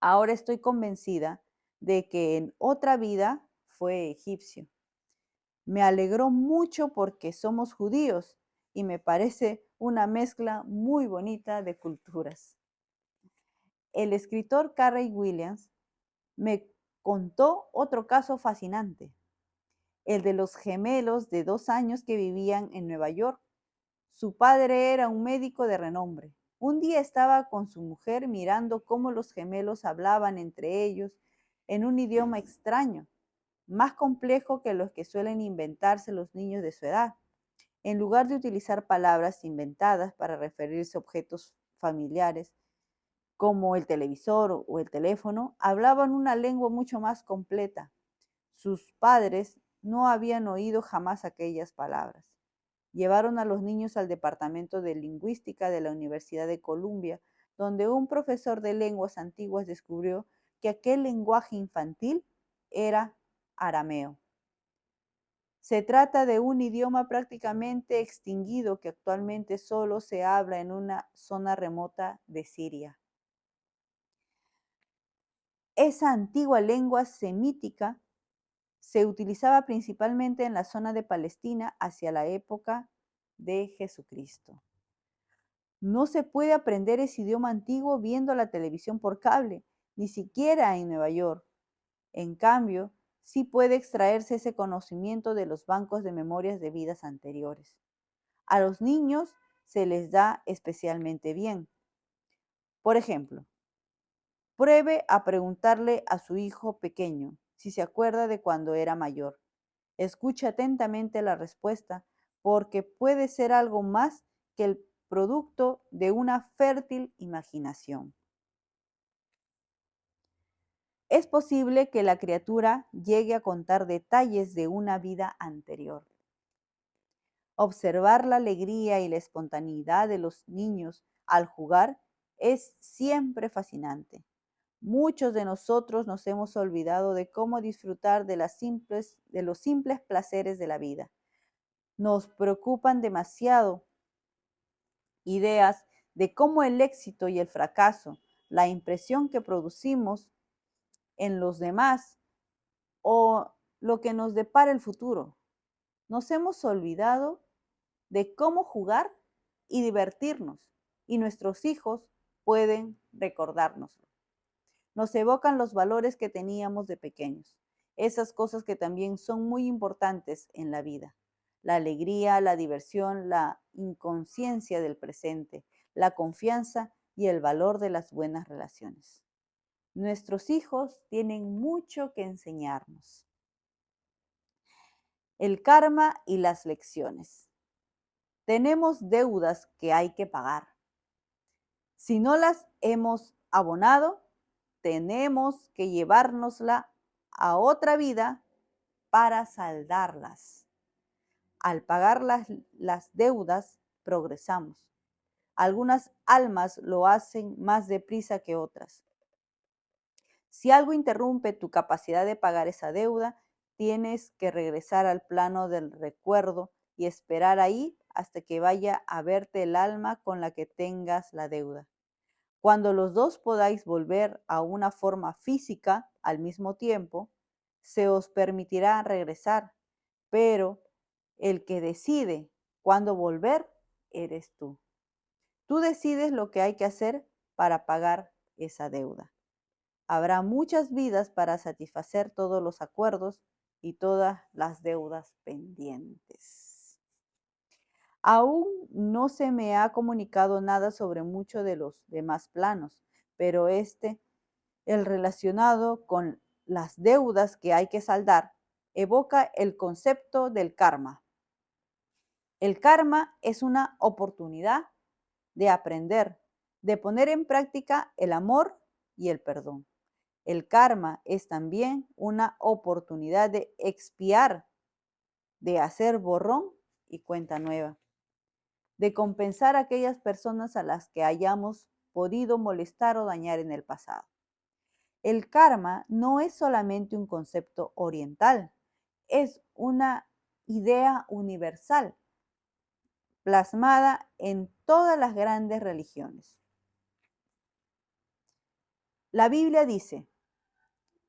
Ahora estoy convencida de que en otra vida fue egipcio. Me alegró mucho porque somos judíos y me parece una mezcla muy bonita de culturas. El escritor Carey Williams me contó otro caso fascinante, el de los gemelos de 2 años que vivían en Nueva York. Su padre era un médico de renombre. Un día estaba con su mujer mirando cómo los gemelos hablaban entre ellos en un idioma extraño, más complejo que los que suelen inventarse los niños de su edad. En lugar de utilizar palabras inventadas para referirse a objetos familiares, como el televisor o el teléfono, hablaban una lengua mucho más completa. Sus padres no habían oído jamás aquellas palabras. Llevaron a los niños al departamento de lingüística de la Universidad de Columbia, donde un profesor de lenguas antiguas descubrió que aquel lenguaje infantil era arameo. Se trata de un idioma prácticamente extinguido que actualmente solo se habla en una zona remota de Siria. Esa antigua lengua semítica se utilizaba principalmente en la zona de Palestina hacia la época de Jesucristo. No se puede aprender ese idioma antiguo viendo la televisión por cable, ni siquiera en Nueva York. En cambio, sí puede extraerse ese conocimiento de los bancos de memorias de vidas anteriores. A los niños se les da especialmente bien. Por ejemplo, pruebe a preguntarle a su hijo pequeño si se acuerda de cuando era mayor. Escuche atentamente la respuesta porque puede ser algo más que el producto de una fértil imaginación. Es posible que la criatura llegue a contar detalles de una vida anterior. Observar la alegría y la espontaneidad de los niños al jugar es siempre fascinante. Muchos de nosotros nos hemos olvidado de cómo disfrutar de los simples placeres de la vida. Nos preocupan demasiado ideas de cómo el éxito y el fracaso, la impresión que producimos en los demás o lo que nos depara el futuro. Nos hemos olvidado de cómo jugar y divertirnos, y nuestros hijos pueden recordárnoslo. Nos evocan los valores que teníamos de pequeños, esas cosas que también son muy importantes en la vida: la alegría, la diversión, la inconsciencia del presente, la confianza y el valor de las buenas relaciones. Nuestros hijos tienen mucho que enseñarnos. El karma y las lecciones. Tenemos deudas que hay que pagar. Si no las hemos abonado, tenemos que llevárnosla a otra vida para saldarlas. Al pagar las deudas, progresamos. Algunas almas lo hacen más deprisa que otras. Si algo interrumpe tu capacidad de pagar esa deuda, tienes que regresar al plano del recuerdo y esperar ahí hasta que vaya a verte el alma con la que tengas la deuda. Cuando los dos podáis volver a una forma física al mismo tiempo, se os permitirá regresar, pero el que decide cuándo volver eres tú. Tú decides lo que hay que hacer para pagar esa deuda. Habrá muchas vidas para satisfacer todos los acuerdos y todas las deudas pendientes. Aún no se me ha comunicado nada sobre muchos de los demás planos, pero el relacionado con las deudas que hay que saldar, evoca el concepto del karma. El karma es una oportunidad de aprender, de poner en práctica el amor y el perdón. El karma es también una oportunidad de expiar, de hacer borrón y cuenta nueva, de compensar a aquellas personas a las que hayamos podido molestar o dañar en el pasado. El karma no es solamente un concepto oriental, es una idea universal plasmada en todas las grandes religiones. La Biblia dice,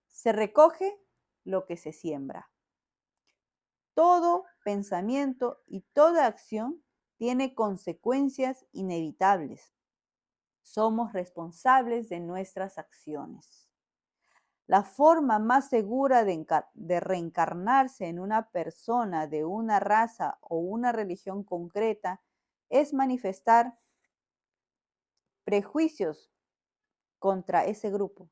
se recoge lo que se siembra. Todo pensamiento y toda acción tiene consecuencias inevitables. Somos responsables de nuestras acciones. La forma más segura de reencarnarse en una persona de una raza o una religión concreta es manifestar prejuicios contra ese grupo.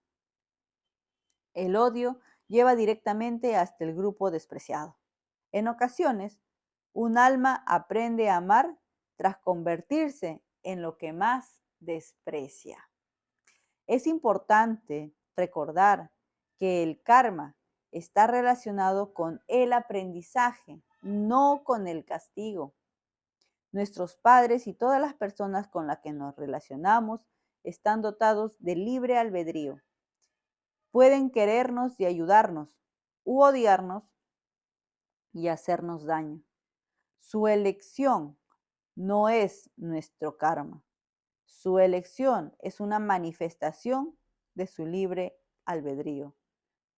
El odio lleva directamente hasta el grupo despreciado. En ocasiones, un alma aprende a amar tras convertirse en lo que más desprecia. Es importante recordar que el karma está relacionado con el aprendizaje, no con el castigo. Nuestros padres y todas las personas con las que nos relacionamos están dotados de libre albedrío. Pueden querernos y ayudarnos, u odiarnos y hacernos daño. Su elección no es nuestro karma. Su elección es una manifestación de su libre albedrío.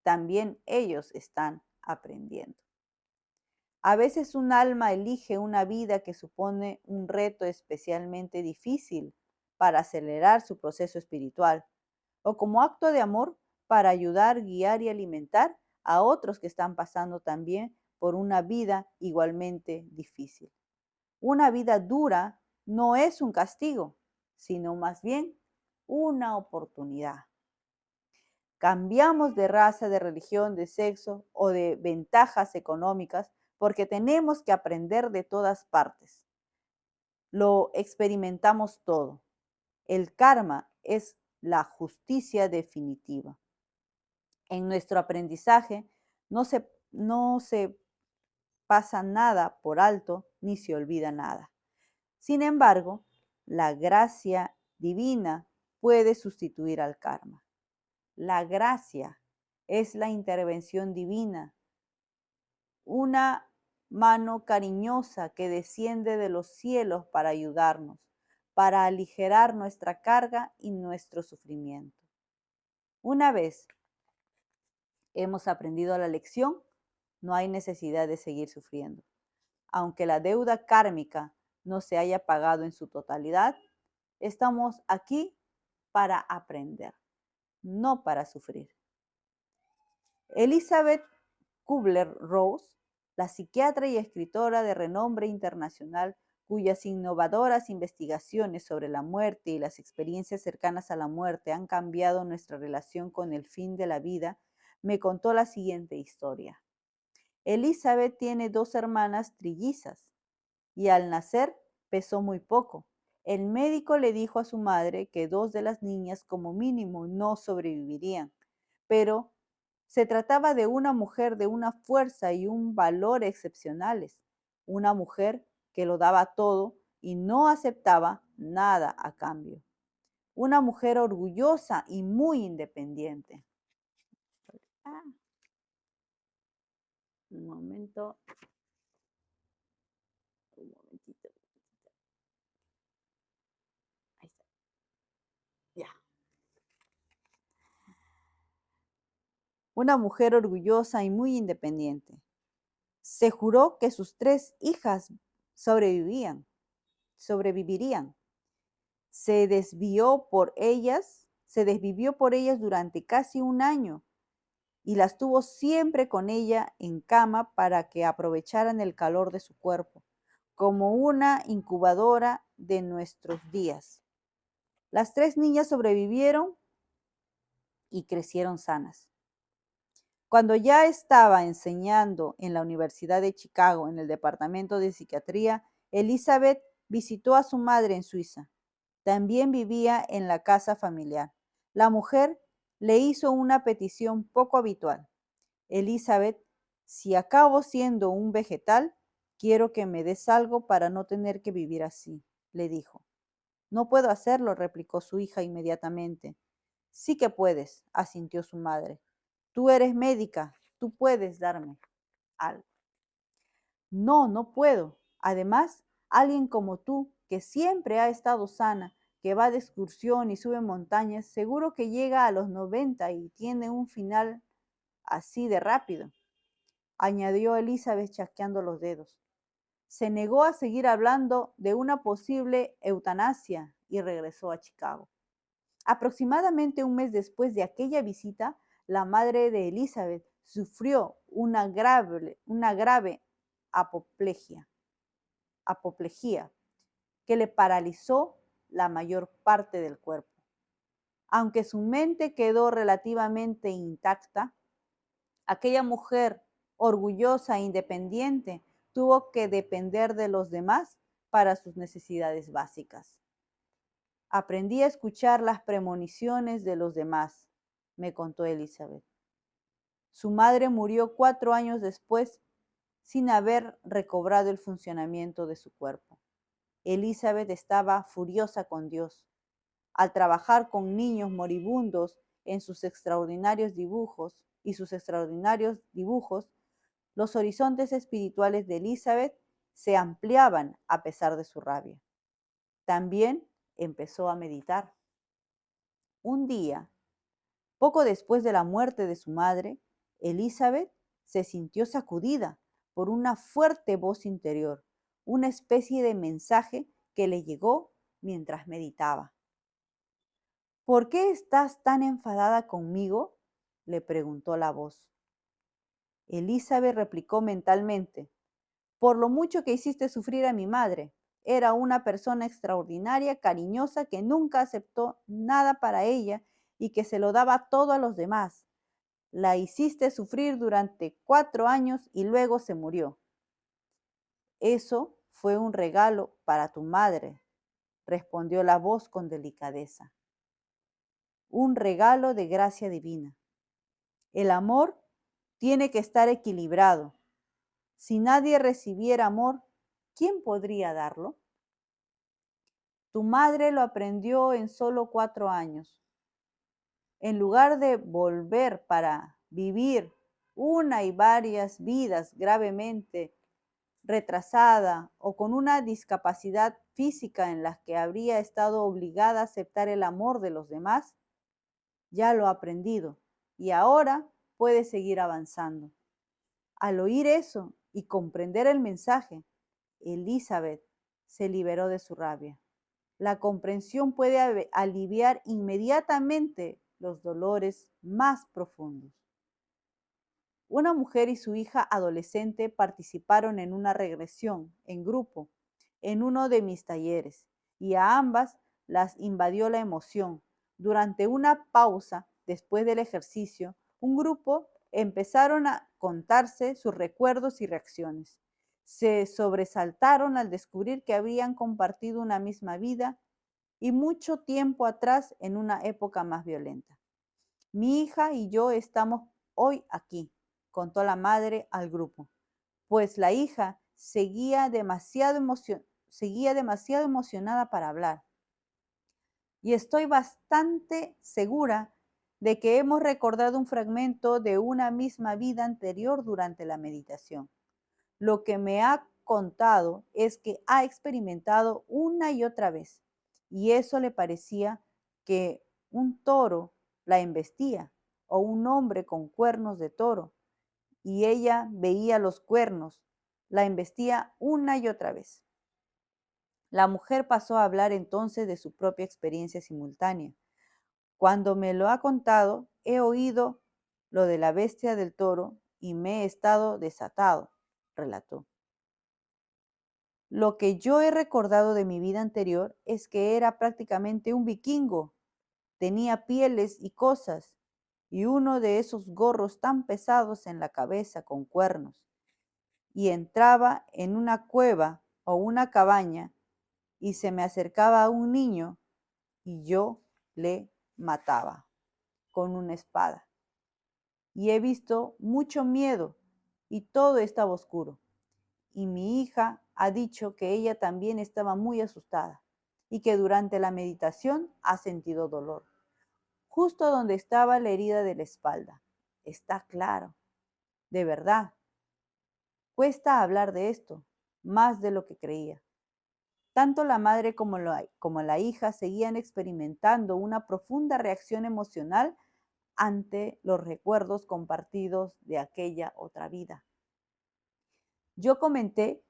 También ellos están aprendiendo. A veces un alma elige una vida que supone un reto especialmente difícil para acelerar su proceso espiritual, o como acto de amor para ayudar, guiar y alimentar a otros que están pasando también por una vida igualmente difícil. Una vida dura no es un castigo, sino más bien una oportunidad. Cambiamos de raza, de religión, de sexo o de ventajas económicas porque tenemos que aprender de todas partes. Lo experimentamos todo. El karma es la justicia definitiva. En nuestro aprendizaje no se pasa nada por alto ni se olvida nada. Sin embargo, la gracia divina puede sustituir al karma. La gracia es la intervención divina, una mano cariñosa que desciende de los cielos para ayudarnos, para aligerar nuestra carga y nuestro sufrimiento. Una vez hemos aprendido la lección, no hay necesidad de seguir sufriendo. Aunque la deuda kármica no se haya pagado en su totalidad, estamos aquí para aprender, no para sufrir. Elizabeth Kubler-Ross, la psiquiatra y escritora de renombre internacional, cuyas innovadoras investigaciones sobre la muerte y las experiencias cercanas a la muerte han cambiado nuestra relación con el fin de la vida, me contó la siguiente historia. Elizabeth tiene 2 hermanas trillizas y al nacer pesó muy poco. El médico le dijo a su madre que 2 de las niñas como mínimo no sobrevivirían, pero se trataba de una mujer de una fuerza y un valor excepcionales, una mujer que lo daba todo y no aceptaba nada a cambio, una mujer orgullosa y muy independiente. Ah, un momento. una mujer orgullosa y muy independiente. Se juró que sus 3 hijas sobrevivían, sobrevivirían. Se desvivió por ellas durante casi un año y las tuvo siempre con ella en cama para que aprovecharan el calor de su cuerpo, como una incubadora de nuestros días. Las 3 niñas sobrevivieron y crecieron sanas. Cuando ya estaba enseñando en la Universidad de Chicago en el departamento de psiquiatría, Elizabeth visitó a su madre en Suiza. También vivía en la casa familiar. La mujer le hizo una petición poco habitual. Elizabeth, si acabo siendo un vegetal, quiero que me des algo para no tener que vivir así, le dijo. No puedo hacerlo, replicó su hija inmediatamente. Sí que puedes, asintió su madre. Tú eres médica, tú puedes darme algo. No, no puedo. Además, alguien como tú, que siempre ha estado sana, que va de excursión y sube montañas, seguro que llega a los 90 y tiene un final así de rápido, añadió Elizabeth chasqueando los dedos. Se negó a seguir hablando de una posible eutanasia y regresó a Chicago. Aproximadamente un mes después de aquella visita, la madre de Elizabeth sufrió una grave apoplejía, apoplejía que le paralizó la mayor parte del cuerpo. Aunque su mente quedó relativamente intacta, aquella mujer orgullosa e independiente tuvo que depender de los demás para sus necesidades básicas. Aprendí a escuchar las premoniciones de los demás, me contó Elizabeth. Su madre murió 4 años después sin haber recobrado el funcionamiento de su cuerpo. Elizabeth estaba furiosa con Dios. Al trabajar con niños moribundos en sus extraordinarios dibujos los horizontes espirituales de Elizabeth se ampliaban a pesar de su rabia. También empezó a meditar. Un día, poco después de la muerte de su madre, Elizabeth se sintió sacudida por una fuerte voz interior, una especie de mensaje que le llegó mientras meditaba. ¿Por qué estás tan enfadada conmigo?, le preguntó la voz. Elizabeth replicó mentalmente, por lo mucho que hiciste sufrir a mi madre. Era una persona extraordinaria, cariñosa, que nunca aceptó nada para ella y que se lo daba todo a los demás. La hiciste sufrir durante 4 años y luego se murió. Eso fue un regalo para tu madre, respondió la voz con delicadeza. Un regalo de gracia divina. El amor tiene que estar equilibrado. Si nadie recibiera amor, ¿quién podría darlo? Tu madre lo aprendió en solo 4 años. En lugar de volver para vivir una y varias vidas gravemente retrasada o con una discapacidad física en la que habría estado obligada a aceptar el amor de los demás, ya lo ha aprendido y ahora puede seguir avanzando. Al oír eso y comprender el mensaje, Elizabeth se liberó de su rabia. La comprensión puede aliviar inmediatamente los dolores más profundos. Una mujer y su hija adolescente participaron en una regresión en grupo en uno de mis talleres y a ambas las invadió la emoción. Durante una pausa después del ejercicio, un grupo empezaron a contarse sus recuerdos y reacciones. Se sobresaltaron al descubrir que habían compartido una misma vida y mucho tiempo atrás en una época más violenta. Mi hija y yo estamos hoy aquí, contó la madre al grupo, pues la hija seguía demasiado emocionada para hablar. Y estoy bastante segura de que hemos recordado un fragmento de una misma vida anterior durante la meditación. Lo que me ha contado es que ha experimentado una y otra vez, y eso le parecía que un toro la embestía o un hombre con cuernos de toro, y ella veía los cuernos, la embestía una y otra vez. La mujer pasó a hablar entonces de su propia experiencia simultánea. Cuando me lo ha contado, he oído lo de la bestia del toro y me he estado desatado, relató. Lo que yo he recordado de mi vida anterior es que era prácticamente un vikingo. Tenía pieles y cosas, y uno de esos gorros tan pesados en la cabeza con cuernos, y entraba en una cueva o una cabaña y se me acercaba a un niño y yo le mataba con una espada. Y he visto mucho miedo y todo estaba oscuro. Y mi hija ha dicho que ella también estaba muy asustada y que durante la meditación ha sentido dolor, justo donde estaba la herida de la espalda. Está claro, de verdad, cuesta hablar de esto, más de lo que creía. Tanto la madre como la hija seguían experimentando una profunda reacción emocional ante los recuerdos compartidos de aquella otra vida. Yo comenté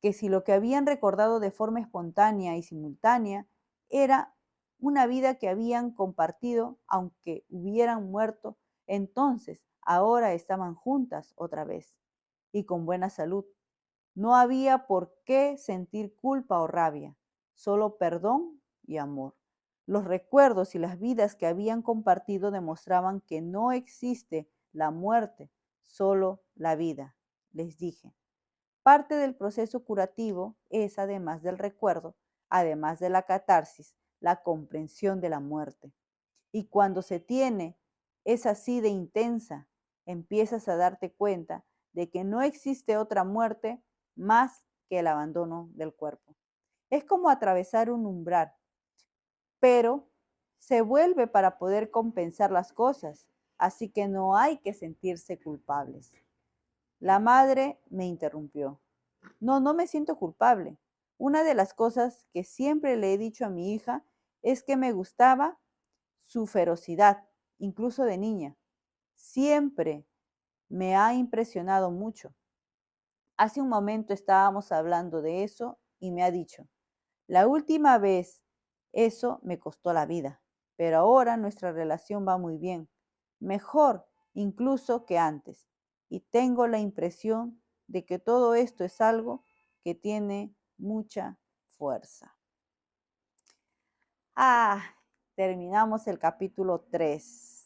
que si lo que habían recordado de forma espontánea y simultánea era una vida que habían compartido aunque hubieran muerto, entonces ahora estaban juntas otra vez y con buena salud. No había por qué sentir culpa o rabia, solo perdón y amor. Los recuerdos y las vidas que habían compartido demostraban que no existe la muerte, solo la vida, les dije. Parte del proceso curativo es, además del recuerdo, además de la catarsis, la comprensión de la muerte. Y cuando se tiene es así de intensa, empiezas a darte cuenta de que no existe otra muerte más que el abandono del cuerpo. Es como atravesar un umbral, pero se vuelve para poder compensar las cosas, así que no hay que sentirse culpables. La madre me interrumpió. No, no me siento culpable. Una de las cosas que siempre le he dicho a mi hija es que me gustaba su ferocidad, incluso de niña. Siempre me ha impresionado mucho. Hace un momento estábamos hablando de eso y me ha dicho, la última vez eso me costó la vida, pero ahora nuestra relación va muy bien, mejor incluso que antes. Y tengo la impresión de que todo esto es algo que tiene mucha fuerza. Ah, terminamos el capítulo 3.